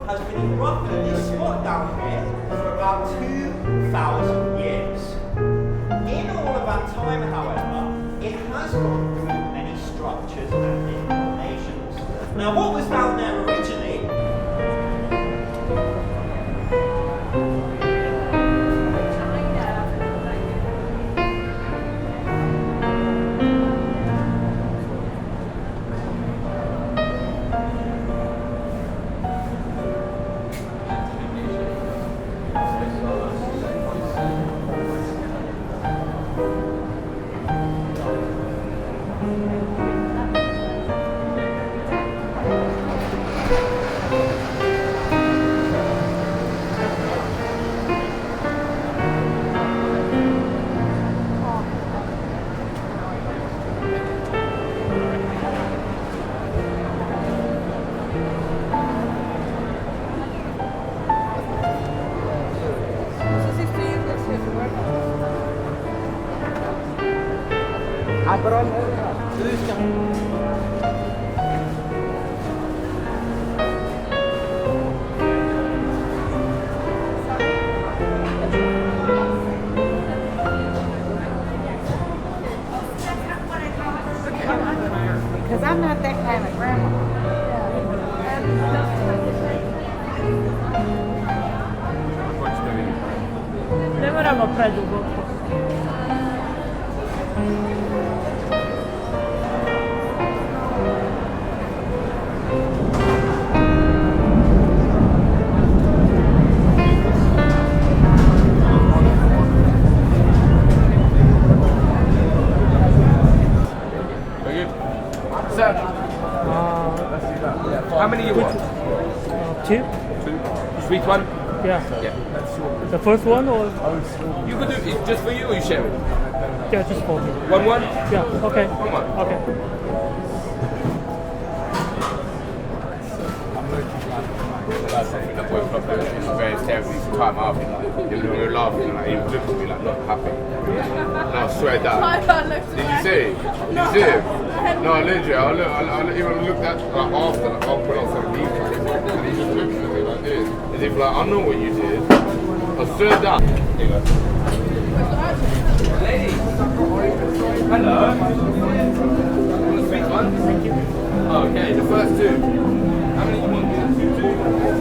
has been erupting in this spot down here for about 2,000 years. In all of that time, however, it has gone through many structures and incarnations. Now, what was down there originally? Because I'm not that kind of grandma. Ne moramo preduboko. How many you want? Two? Two. Sweet one? Yeah. Yeah. The first one or? You can do it just for you or you share it? Yeah, just for me. One? Yeah, okay. One. Okay. That's something that woke up there. It's very terrible. He's time out. We were laughing, like, he was looking at me like, not happy. No, I swear down. Did you see it? Did you see it? No, literally, I even looked at like after, like, I'll put on some replay. And he's just looking at me like this. As if like, I know what you did. I swear down. Here you go. Lady. Hello. Want a sweet one? Thank you. Okay, the first two. How many you want? Two?